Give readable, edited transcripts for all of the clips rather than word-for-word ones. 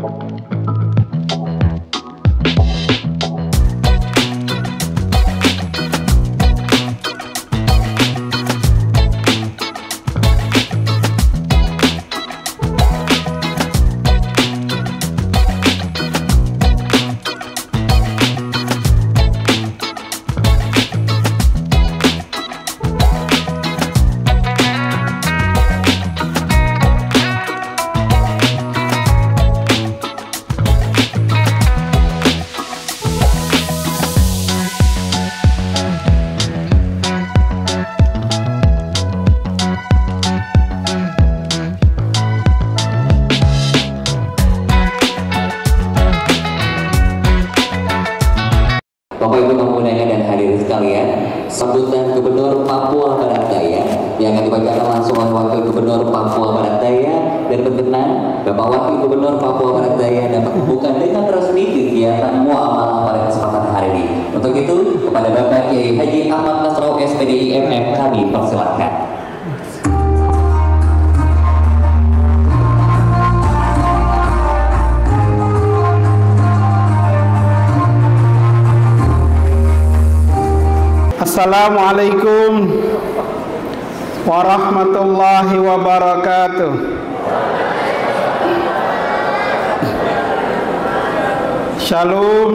Bapak Ibu tamu undangan dan hadirin sekalian, sambutan Gubernur Papua Barat Daya yang akan dibacakan langsung oleh Wakil Gubernur Papua Barat Daya, dan berkenan Bapak Wakil Gubernur Papua Barat Daya dapat membuka dengan resmi kegiatan muamalah pada kesempatan hari ini. Untuk itu, kepada Bapak Kiai Haji Ahmad Nasrau SPDI MM kami persilahkan. Assalamualaikum warahmatullahi wabarakatuh. Shalom.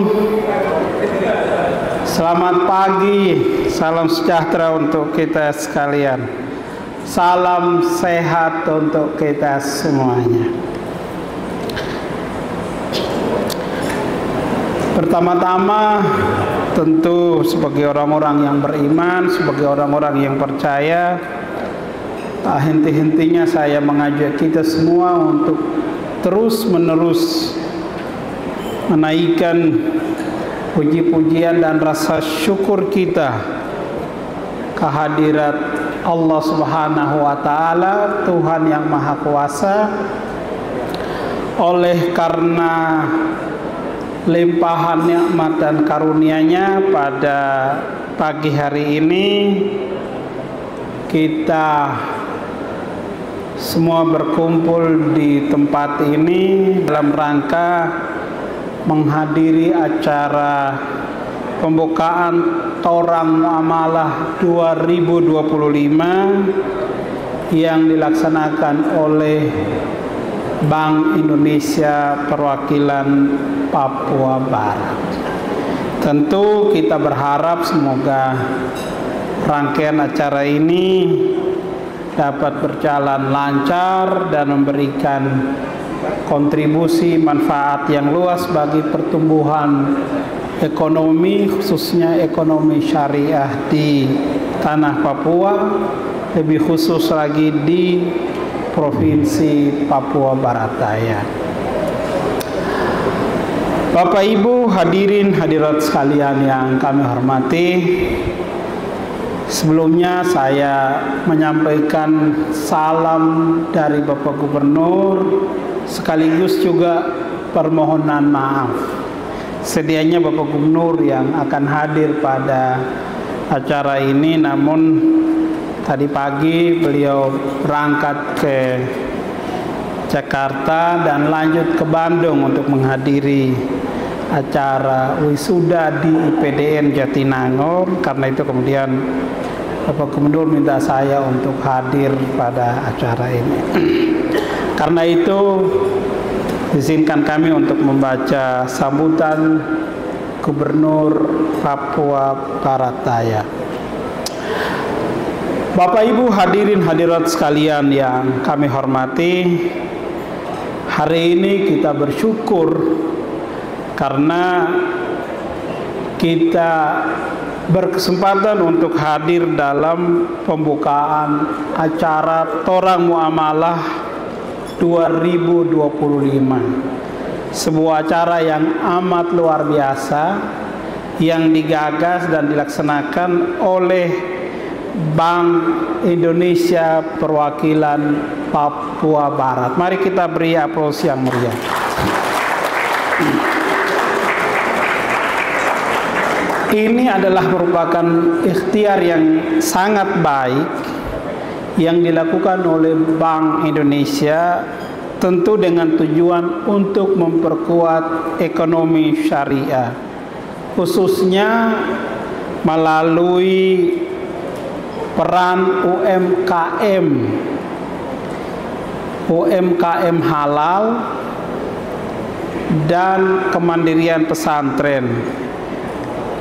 Selamat pagi. Salam sejahtera untuk kita sekalian. Salam sehat untuk kita semuanya. Pertama-tama, tentu sebagai orang-orang yang beriman, sebagai orang-orang yang percaya, henti-hentinya saya mengajak kita semua untuk terus-menerus menaikkan puji-pujian dan rasa syukur kita kehadirat Allah Subhanahu wa Ta'ala, Tuhan yang Maha Kuasa, oleh karena limpahan nikmat dan karunia-Nya pada pagi hari ini kita semua berkumpul di tempat ini dalam rangka menghadiri acara pembukaan Torang Muamalah 2025 yang dilaksanakan oleh Bank Indonesia Perwakilan Papua Barat. Tentu kita berharap semoga rangkaian acara ini dapat berjalan lancar dan memberikan kontribusi manfaat yang luas bagi pertumbuhan ekonomi, khususnya ekonomi syariah di tanah Papua, lebih khusus lagi di Provinsi Papua Barat Daya. Bapak Ibu hadirin hadirat sekalian yang kami hormati, sebelumnya saya menyampaikan salam dari Bapak Gubernur sekaligus juga permohonan maaf. Sedianya Bapak Gubernur yang akan hadir pada acara ini, namun tadi pagi beliau berangkat ke Jakarta dan lanjut ke Bandung untuk menghadiri acara wisuda di IPDN Jatinangor. Karena itu kemudian Bapak Gubernur minta saya untuk hadir pada acara ini. Karena itu izinkan kami untuk membaca sambutan Gubernur Papua Barat Daya. Bapak Ibu hadirin hadirat sekalian yang kami hormati, hari ini kita bersyukur karena kita berkesempatan untuk hadir dalam pembukaan acara Torang Muamalah 2025. Sebuah acara yang amat luar biasa yang digagas dan dilaksanakan oleh Bank Indonesia Perwakilan Papua Barat. Mari kita beri aplaus yang meriah. Ini adalah merupakan ikhtiar yang sangat baik yang dilakukan oleh Bank Indonesia tentu dengan tujuan untuk memperkuat ekonomi syariah, khususnya melalui peran UMKM halal dan kemandirian pesantren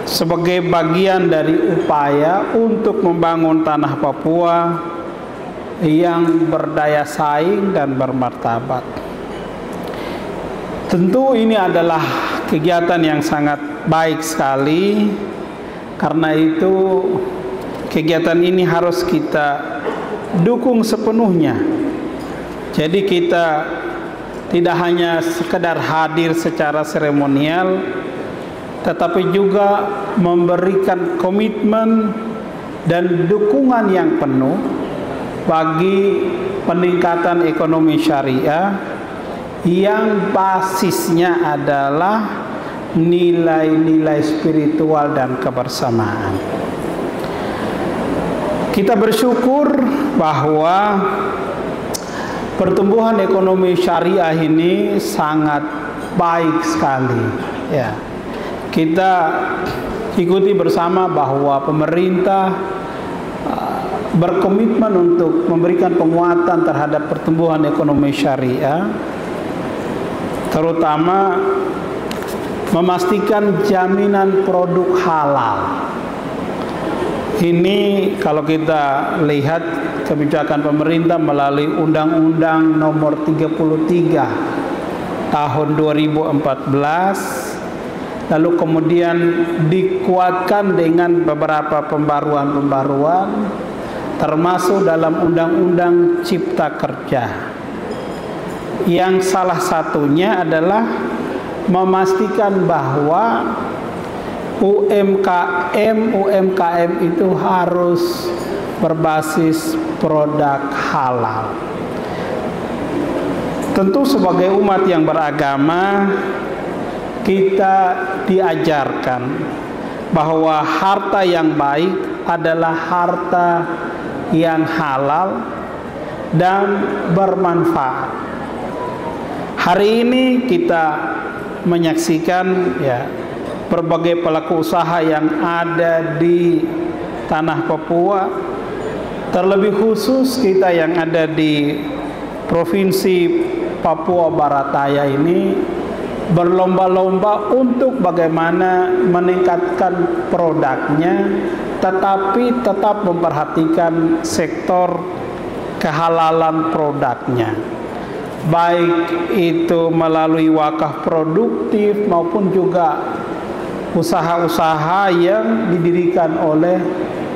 sebagai bagian dari upaya untuk membangun tanah Papua yang berdaya saing dan bermartabat. Tentu ini adalah kegiatan yang sangat baik sekali. Karena itu kegiatan ini harus kita dukung sepenuhnya. Jadi kita tidak hanya sekedar hadir secara seremonial, tetapi juga memberikan komitmen dan dukungan yang penuh bagi peningkatan ekonomi syariah yang basisnya adalah nilai-nilai spiritual dan kebersamaan. Kita bersyukur bahwa pertumbuhan ekonomi syariah ini sangat baik sekali. Ya, kita ikuti bersama bahwa pemerintah berkomitmen untuk memberikan penguatan terhadap pertumbuhan ekonomi syariah, terutama memastikan jaminan produk halal. Ini kalau kita lihat kebijakan pemerintah melalui Undang-Undang Nomor 33 Tahun 2014, lalu kemudian dikuatkan dengan beberapa pembaruan-pembaruan, termasuk dalam Undang-Undang Cipta Kerja, yang salah satunya adalah memastikan bahwa UMKM itu harus berbasis produk halal. Tentu sebagai umat yang beragama, kita diajarkan bahwa harta yang baik adalah harta yang halal dan bermanfaat. Hari ini kita menyaksikan berbagai pelaku usaha yang ada di tanah Papua, terlebih khusus kita yang ada di Provinsi Papua Barat Daya ini berlomba-lomba untuk bagaimana meningkatkan produknya, tetapi tetap memperhatikan sektor kehalalan produknya, baik itu melalui wakaf produktif maupun juga usaha-usaha yang didirikan oleh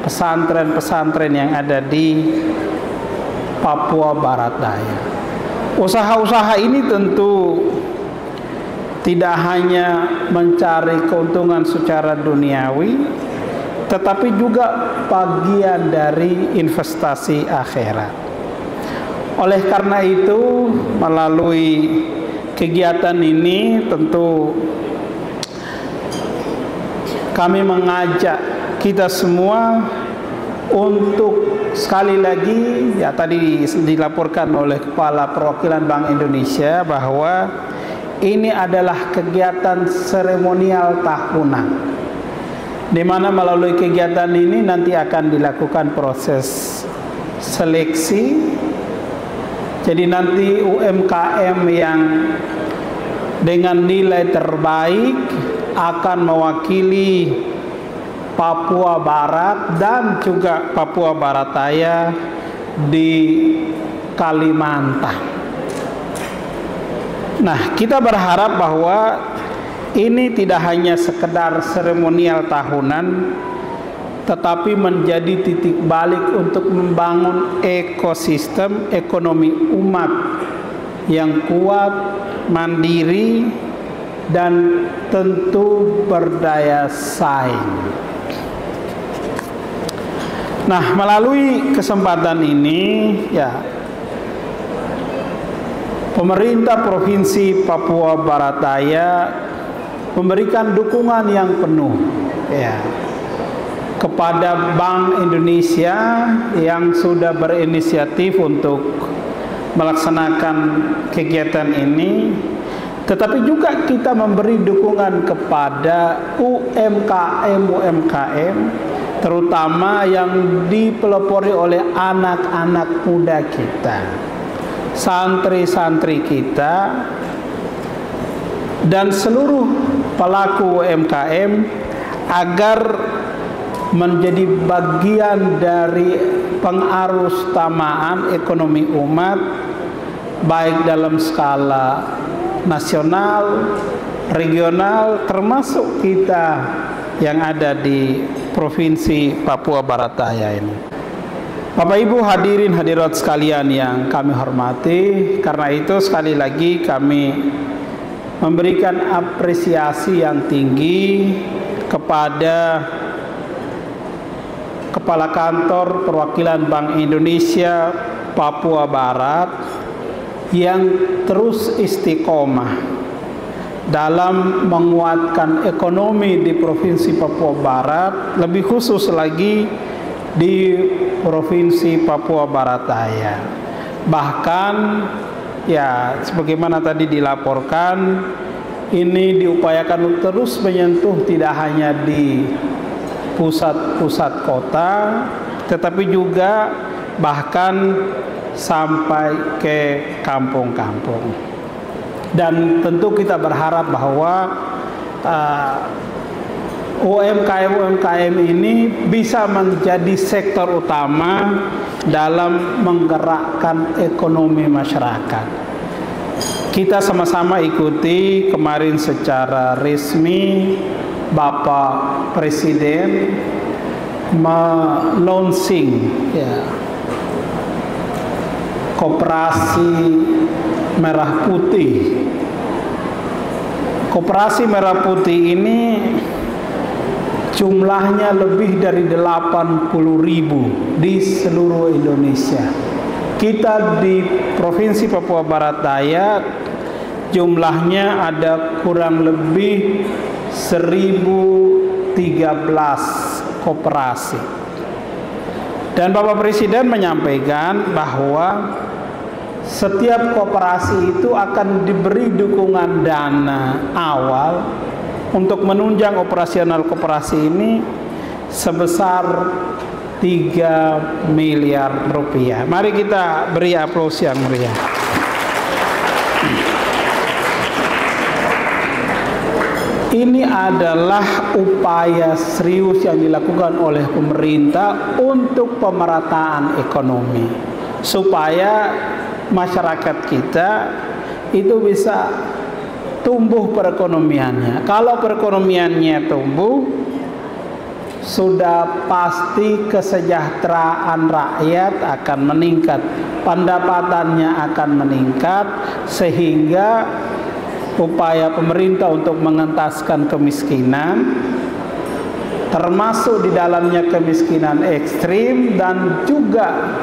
pesantren-pesantren yang ada di Papua Barat Daya. Usaha-usaha ini tentu tidak hanya mencari keuntungan secara duniawi, tetapi juga bagian dari investasi akhirat. Oleh karena itu, melalui kegiatan ini tentu kami mengajak kita semua untuk sekali lagi, tadi dilaporkan oleh Kepala Perwakilan Bank Indonesia bahwa ini adalah kegiatan seremonial tahunan, di mana melalui kegiatan ini nanti akan dilakukan proses seleksi. Jadi nanti UMKM yang dengan nilai terbaik akan mewakili Papua Barat dan juga Papua Barat Daya di Kalimantan. Nah, kita berharap bahwa ini tidak hanya sekedar seremonial tahunan, tetapi menjadi titik balik untuk membangun ekosistem ekonomi umat yang kuat, mandiri, dan tentu berdaya saing. Nah, melalui kesempatan ini pemerintah Provinsi Papua Barat Daya memberikan dukungan yang penuh kepada Bank Indonesia yang sudah berinisiatif untuk melaksanakan kegiatan ini, tetapi juga kita memberi dukungan kepada UMKM, terutama yang dipelopori oleh anak-anak muda kita, santri-santri kita, dan seluruh pelaku UMKM agar menjadi bagian dari pengarus tamaan ekonomi umat, baik dalam skala nasional, regional, termasuk kita yang ada di Provinsi Papua Barat Daya ini. Bapak Ibu hadirin hadirat sekalian yang kami hormati, karena itu sekali lagi kami memberikan apresiasi yang tinggi kepada Kepala Kantor Perwakilan Bank Indonesia Papua Barat yang terus istiqomah dalam menguatkan ekonomi di Provinsi Papua Barat, lebih khusus lagi di Provinsi Papua Barat Daya. Bahkan ya sebagaimana tadi dilaporkan, ini diupayakan terus menyentuh tidak hanya di pusat-pusat kota, tetapi juga bahkan sampai ke kampung-kampung. Dan tentu kita berharap bahwa UMKM ini bisa menjadi sektor utama dalam menggerakkan ekonomi masyarakat. Kita sama-sama ikuti kemarin secara resmi Bapak Presiden launching Koperasi Merah Putih. Koperasi Merah Putih ini jumlahnya lebih dari 80.000 di seluruh Indonesia. Kita di Provinsi Papua Barat Daya jumlahnya ada kurang lebih 1013 koperasi. Dan Bapak Presiden menyampaikan bahwa setiap koperasi itu akan diberi dukungan dana awal untuk menunjang operasional koperasi ini sebesar 3 miliar rupiah. Mari kita beri aplaus yang meriah. Ini adalah upaya serius yang dilakukan oleh pemerintah untuk pemerataan ekonomi, supaya masyarakat kita itu bisa tumbuh perekonomiannya. Kalau perekonomiannya tumbuh, sudah pasti kesejahteraan rakyat akan meningkat, pendapatannya akan meningkat, sehingga upaya pemerintah untuk mengentaskan kemiskinan, termasuk di dalamnya kemiskinan ekstrim dan juga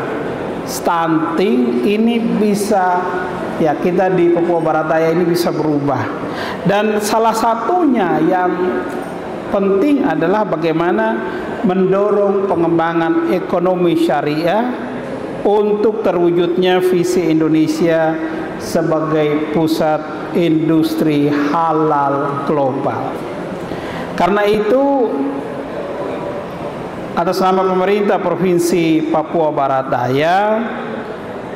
stunting, ini bisa, ya kita di Papua Barat Daya ini bisa berubah. Dan salah satunya yang penting adalah bagaimana mendorong pengembangan ekonomi syariah untuk terwujudnya visi Indonesia sebagai pusat industri halal global. Karena itu, atas nama pemerintah Provinsi Papua Barat Daya,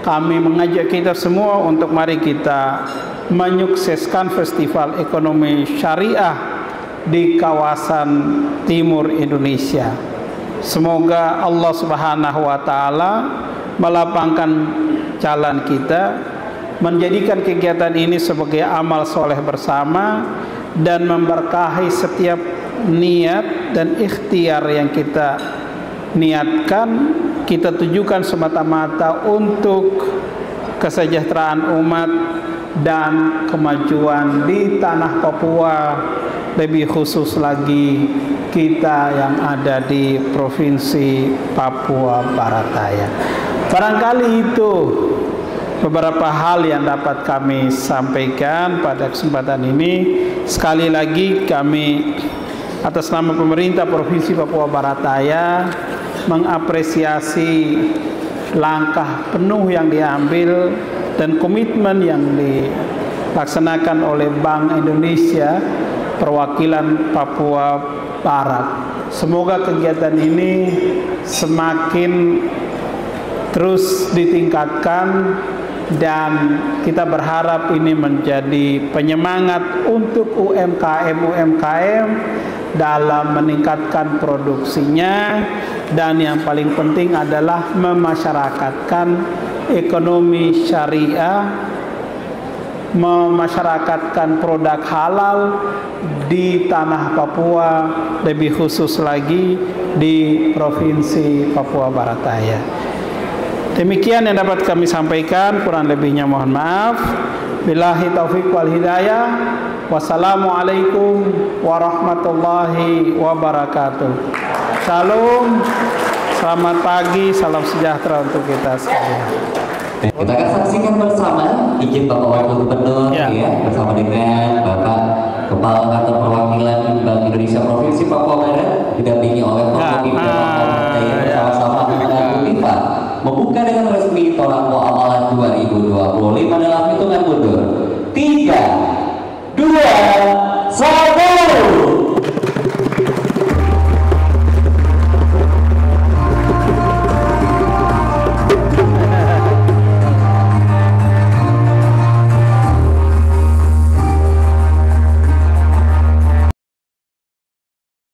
kami mengajak kita semua untuk mari kita menyukseskan Festival Ekonomi Syariah di kawasan timur Indonesia. Semoga Allah Subhanahu wa taala melapangkan jalan kita, menjadikan kegiatan ini sebagai amal soleh bersama, dan memberkahi setiap niat dan ikhtiar yang kita niatkan. Kita tujukan semata-mata untuk kesejahteraan umat dan kemajuan di tanah Papua, lebih khusus lagi kita yang ada di Provinsi Papua Barat Daya. Barangkali itu beberapa hal yang dapat kami sampaikan pada kesempatan ini. Sekali lagi kami atas nama pemerintah Provinsi Papua Barat Daya mengapresiasi langkah penuh yang diambil dan komitmen yang dilaksanakan oleh Bank Indonesia perwakilan Papua Barat. Semoga kegiatan ini semakin terus ditingkatkan dan kita berharap ini menjadi penyemangat untuk UMKM dalam meningkatkan produksinya, dan yang paling penting adalah memasyarakatkan ekonomi syariah, memasyarakatkan produk halal di tanah Papua, lebih khusus lagi di Provinsi Papua Barat Daya. Demikian yang dapat kami sampaikan, kurang lebihnya mohon maaf. Billahi taufiq wal hidayah. Wassalamualaikum warahmatullahi wabarakatuh. Shalom, selamat pagi, salam sejahtera untuk kita sekalian. Kita akan saksikan bersama izin Bapak Wakil Gubernur ya, bersama dengan Bapak Kepala Kantor Perwakilan Bank Indonesia Provinsi Papua Barat, didampingi oleh Pemimpin bersama-sama dengan Pak membuka dengan resmi Torak Muamalah 2025 dalam hitungan mundur 3, 2, 1.